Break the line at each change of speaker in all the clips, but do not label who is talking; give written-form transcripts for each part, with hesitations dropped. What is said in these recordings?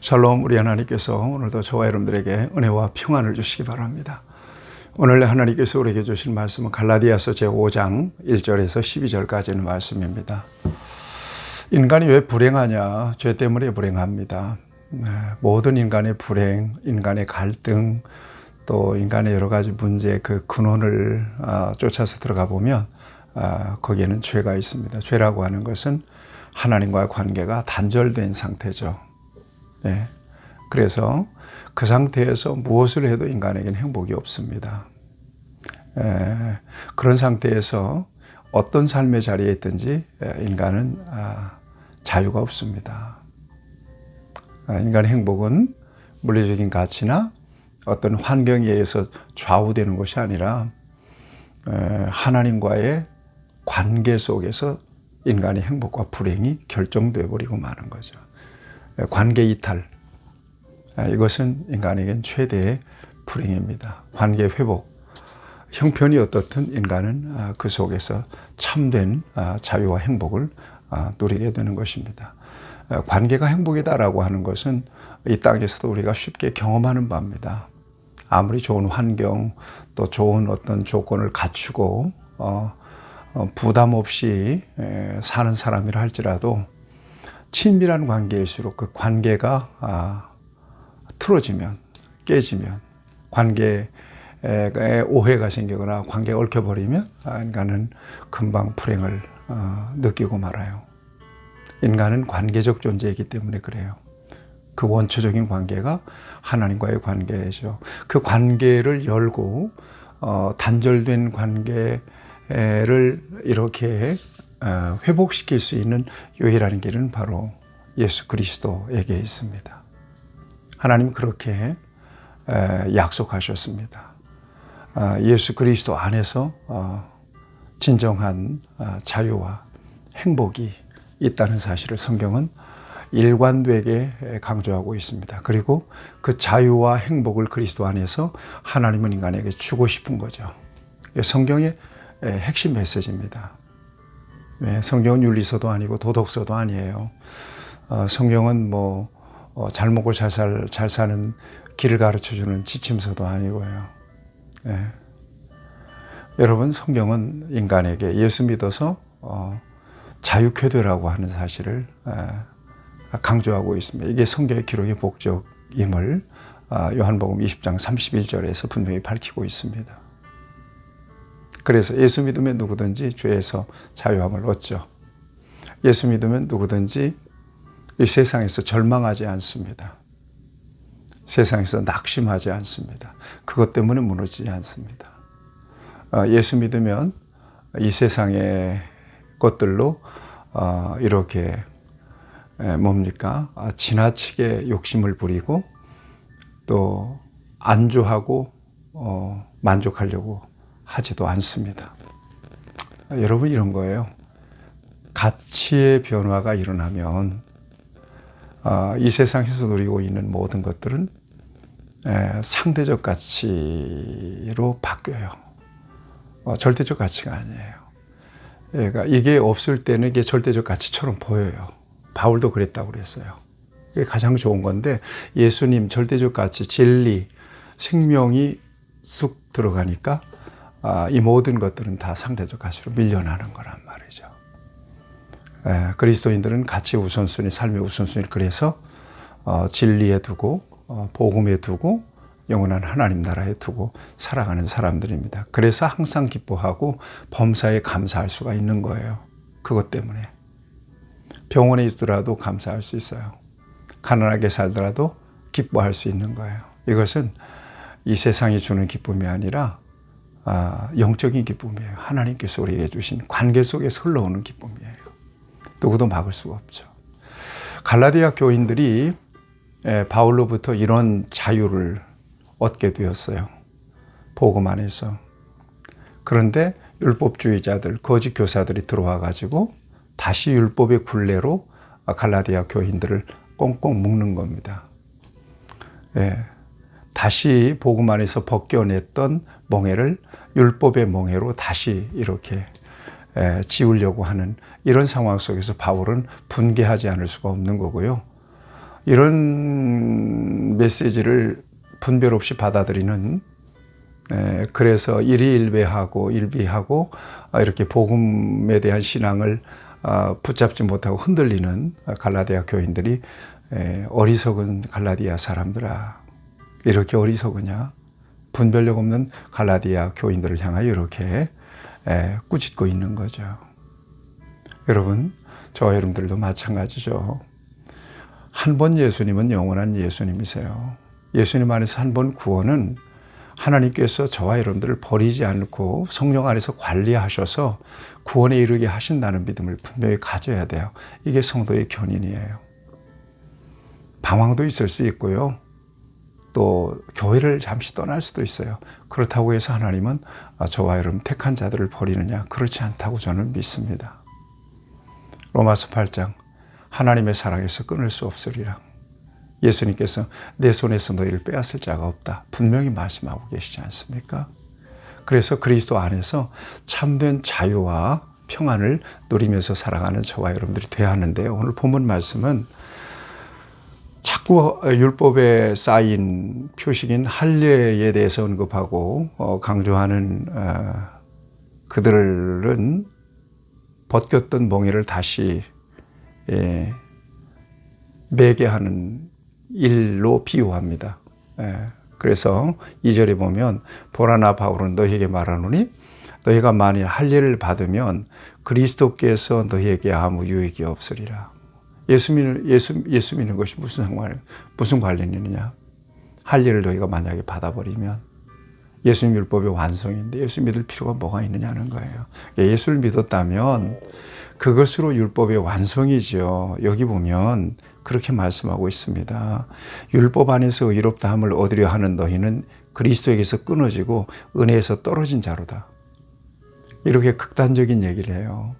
샬롬, 우리 하나님께서 오늘도 저와 여러분들에게 은혜와 평안을 주시기 바랍니다. 오늘 하나님께서 우리에게 주신 말씀은 갈라디아서 제5장 1절에서 12절까지는 말씀입니다. 인간이 왜 불행하냐? 죄 때문에 불행합니다. 모든 인간의 불행, 인간의 갈등, 또 인간의 여러 가지 문제 그 근원을 쫓아서 들어가 보면 거기에는 죄가 있습니다. 죄라고 하는 것은 하나님과의 관계가 단절된 상태죠. 네. 그래서 그 상태에서 무엇을 해도 인간에게는 행복이 없습니다. 그런 상태에서 어떤 삶의 자리에 있든지 인간은 자유가 없습니다. 인간의 행복은 물리적인 가치나 어떤 환경에 의해서 좌우되는 것이 아니라 하나님과의 관계 속에서 인간의 행복과 불행이 결정돼 버리고 마는 거죠. 관계 이탈, 이것은 인간에겐 최대의 불행입니다. 관계 회복, 형편이 어떻든 인간은 그 속에서 참된 자유와 행복을 누리게 되는 것입니다. 관계가 행복이다라고 하는 것은 이 땅에서도 우리가 쉽게 경험하는 바입니다. 아무리 좋은 환경, 또 좋은 어떤 조건을 갖추고 부담 없이 사는 사람이라 할지라도 친밀한 관계일수록 그 관계가 틀어지면, 깨지면, 관계에 오해가 생기거나 관계가 얽혀버리면 인간은 금방 불행을 느끼고 말아요. 인간은 관계적 존재이기 때문에 그래요. 그 원초적인 관계가 하나님과의 관계죠. 그 관계를 열고 단절된 관계를 이렇게 회복시킬 수 있는 유일한 길은 바로 예수 그리스도에게 있습니다. 하나님 그렇게 약속하셨습니다. 예수 그리스도 안에서 진정한 자유와 행복이 있다는 사실을 성경은 일관되게 강조하고 있습니다. 그리고 그 자유와 행복을 그리스도 안에서 하나님은 인간에게 주고 싶은 거죠. 성경의 핵심 메시지입니다. 성경은 윤리서도 아니고 도덕서도 아니에요. 성경은 잘 먹고 잘 사는 길을 가르쳐주는 지침서도 아니고요. 여러분, 성경은 인간에게 예수 믿어서 자유쾌되라고 하는 사실을 강조하고 있습니다. 이게 성경의 기록의 목적임을 요한복음 20장 31절에서 분명히 밝히고 있습니다. 그래서 예수 믿으면 누구든지 죄에서 자유함을 얻죠. 예수 믿으면 누구든지 이 세상에서 절망하지 않습니다. 세상에서 낙심하지 않습니다. 그것 때문에 무너지지 않습니다. 예수 믿으면 이 세상의 것들로 이렇게 지나치게 욕심을 부리고 또 안주하고 만족하려고 하지도 않습니다. 여러분, 이런 거예요. 가치의 변화가 일어나면 이 세상에서 누리고 있는 모든 것들은 상대적 가치로 바뀌어요. 절대적 가치가 아니에요. 그러니까 이게 없을 때는 이게 절대적 가치처럼 보여요. 바울도 그랬다고 그랬어요. 이게 가장 좋은 건데 예수님 절대적 가치, 진리, 생명이 쑥 들어가니까 이 모든 것들은 다 상대적 가치로 밀려나는 거란 말이죠. 그리스도인들은 가치 우선순위, 삶의 우선순위를 그래서 진리에 두고 복음에 두고 영원한 하나님 나라에 두고 살아가는 사람들입니다. 그래서 항상 기뻐하고 범사에 감사할 수가 있는 거예요. 그것 때문에. 병원에 있더라도 감사할 수 있어요. 가난하게 살더라도 기뻐할 수 있는 거예요. 이것은 이 세상이 주는 기쁨이 아니라 영적인 기쁨이에요. 하나님께서 우리에게 주신 관계 속에서 흘러오는 기쁨이에요. 누구도 막을 수가 없죠. 갈라디아 교인들이 바울로부터 이런 자유를 얻게 되었어요. 복음 안에서. 그런데 율법주의자들, 거짓 교사들이 들어와 가지고 다시 율법의 굴레로 갈라디아 교인들을 꽁꽁 묶는 겁니다. 다시 복음 안에서 벗겨냈던 멍에를 율법의 멍에로 다시 이렇게 지우려고 하는 이런 상황 속에서 바울은 분개하지 않을 수가 없는 거고요. 이런 메시지를 분별 없이 받아들이는, 그래서 일희일비하고 이렇게 복음에 대한 신앙을 붙잡지 못하고 흔들리는 갈라디아 교인들이, 어리석은 갈라디아 사람들아, 이렇게 어리석으냐? 분별력 없는 갈라디아 교인들을 향하여 이렇게 꾸짖고 있는 거죠. 여러분, 저와 여러분들도 마찬가지죠. 한 번 예수님은 영원한 예수님이세요. 예수님 안에서 한 번 구원은 하나님께서 저와 여러분들을 버리지 않고 성령 안에서 관리하셔서 구원에 이르게 하신다는 믿음을 분명히 가져야 돼요. 이게 성도의 견인이에요. 방황도 있을 수 있고요. 또 교회를 잠시 떠날 수도 있어요. 그렇다고 해서 하나님은 저와 여러분 택한 자들을 버리느냐? 그렇지 않다고 저는 믿습니다. 로마서 8장, 하나님의 사랑에서 끊을 수 없으리라. 예수님께서 내 손에서 너희를 빼앗을 자가 없다, 분명히 말씀하고 계시지 않습니까? 그래서 그리스도 안에서 참된 자유와 평안을 누리면서 살아가는 저와 여러분들이 되어야 하는데요. 오늘 본문 말씀은 자꾸 율법에 쌓인 표식인 할례에 대해서 언급하고 강조하는 그들은 벗겼던 멍에를 다시 매게 하는 일로 비유합니다. 그래서 2절에 보면 보라나 바울은 너희에게 말하노니 너희가 만일 할례를 받으면 그리스도께서 너희에게 아무 유익이 없으리라. 예수 믿는 것이 무슨 관련이느냐? 할례를 너희가 만약에 받아버리면 예수님 율법의 완성인데 예수 믿을 필요가 뭐가 있느냐는 거예요. 예수를 믿었다면 그것으로 율법의 완성이죠. 여기 보면 그렇게 말씀하고 있습니다. 율법 안에서 의롭다함을 얻으려 하는 너희는 그리스도에게서 끊어지고 은혜에서 떨어진 자로다. 이렇게 극단적인 얘기를 해요.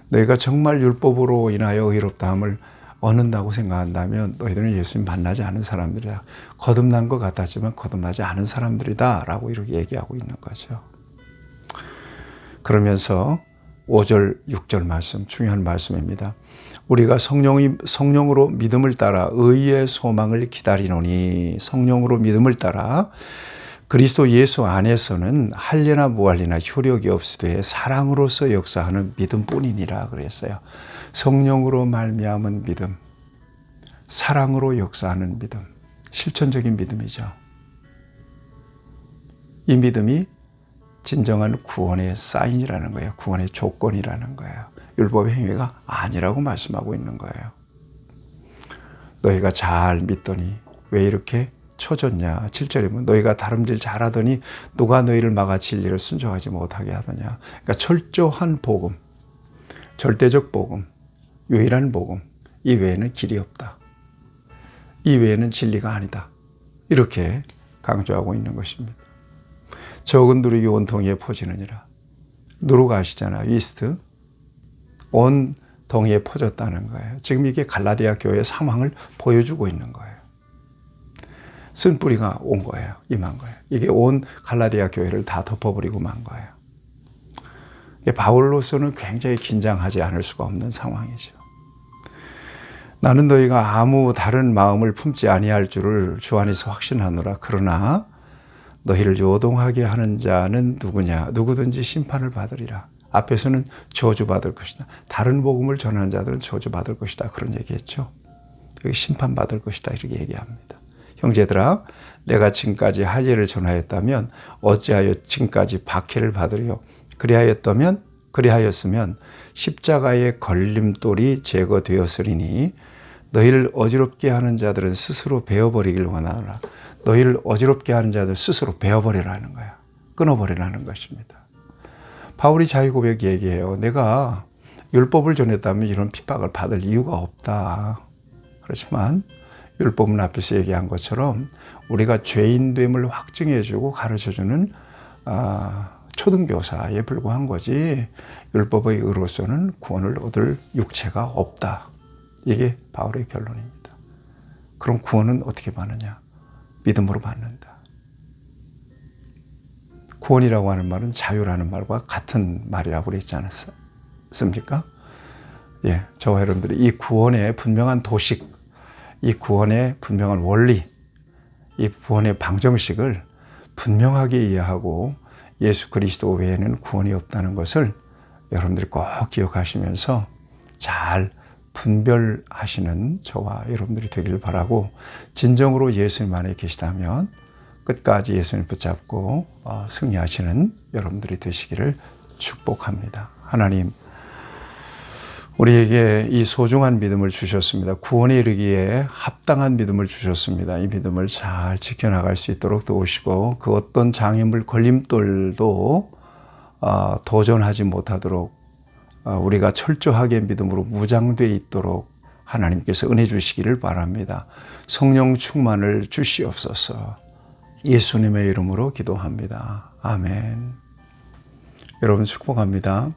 너희가 정말 율법으로 인하여 의롭다함을 얻는다고 생각한다면 너희들은 예수님 만나지 않은 사람들이다. 거듭난 것 같았지만 거듭나지 않은 사람들이다 라고 이렇게 얘기하고 있는 거죠. 그러면서 5절, 6절 말씀, 중요한 말씀입니다. 우리가 성령으로 믿음을 따라 의의 소망을 기다리노니, 성령으로 믿음을 따라 그리스도 예수 안에서는 할례나 무할례나 효력이 없으되 사랑으로서 역사하는 믿음뿐이니라 그랬어요. 성령으로 말미암은 믿음, 사랑으로 역사하는 믿음, 실천적인 믿음이죠. 이 믿음이 진정한 구원의 사인이라는 거예요. 구원의 조건이라는 거예요. 율법의 행위가 아니라고 말씀하고 있는 거예요. 너희가 잘 믿더니 왜 이렇게 처졌냐? 7절에 보면 너희가 다름질 잘하더니 누가 너희를 막아 진리를 순종하지 못하게 하더냐? 그러니까 철저한 복음, 절대적 복음, 유일한 복음, 이 외에는 길이 없다. 이 외에는 진리가 아니다. 이렇게 강조하고 있는 것입니다. 적은 누룩이 온 동이에 퍼지느니라. 누룩 아시잖아요. 이스트. 온 동이에 퍼졌다는 거예요. 지금 이게 갈라디아 교회의 상황을 보여주고 있는 거예요. 쓴뿌리가 온 거예요. 임한 거예요. 이게 온 갈라디아 교회를 다 덮어버리고 만 거예요. 바울로서는 굉장히 긴장하지 않을 수가 없는 상황이죠. 나는 너희가 아무 다른 마음을 품지 아니할 줄을 주 안에서 확신하노라. 그러나 너희를 요동하게 하는 자는 누구냐? 누구든지 심판을 받으리라. 앞에서는 저주받을 것이다. 다른 복음을 전하는 자들은 저주받을 것이다. 그런 얘기했죠. 여기 심판받을 것이다. 이렇게 얘기합니다. 형제들아, 내가 지금까지 할례를 전하였다면 어찌하여 지금까지 박해를 받으리요? 그리하였으면 십자가의 걸림돌이 제거되었으리니 너희를 어지럽게 하는 자들은 스스로 베어버리길 원하노라. 너희를 어지럽게 하는 자들 스스로 베어버리라는 거야. 끊어버리라는 것입니다. 바울이 자기 고백 얘기해요. 내가 율법을 전했다면 이런 핍박을 받을 이유가 없다. 그렇지만 율법은 앞에서 얘기한 것처럼 우리가 죄인됨을 확증해주고 가르쳐주는 초등교사에 불과한 거지 율법의 의로서는 구원을 얻을 육체가 없다. 이게 바울의 결론입니다. 그럼 구원은 어떻게 받느냐? 믿음으로 받는다. 구원이라고 하는 말은 자유라는 말과 같은 말이라고 그랬지 않았습니까? 예, 저와 여러분들이 이 구원의 분명한 도식, 이 구원의 분명한 원리, 이 구원의 방정식을 분명하게 이해하고 예수 그리스도 외에는 구원이 없다는 것을 여러분들이 꼭 기억하시면서 잘 분별하시는 저와 여러분들이 되기를 바라고, 진정으로 예수님 안에 계시다면 끝까지 예수님 붙잡고 승리하시는 여러분들이 되시기를 축복합니다. 하나님, 우리에게 이 소중한 믿음을 주셨습니다. 구원에 이르기에 합당한 믿음을 주셨습니다. 이 믿음을 잘 지켜나갈 수 있도록 도우시고, 그 어떤 장애물 걸림돌도 도전하지 못하도록 우리가 철저하게 믿음으로 무장되어 있도록 하나님께서 은혜 주시기를 바랍니다. 성령 충만을 주시옵소서. 예수님의 이름으로 기도합니다. 아멘. 여러분 축복합니다.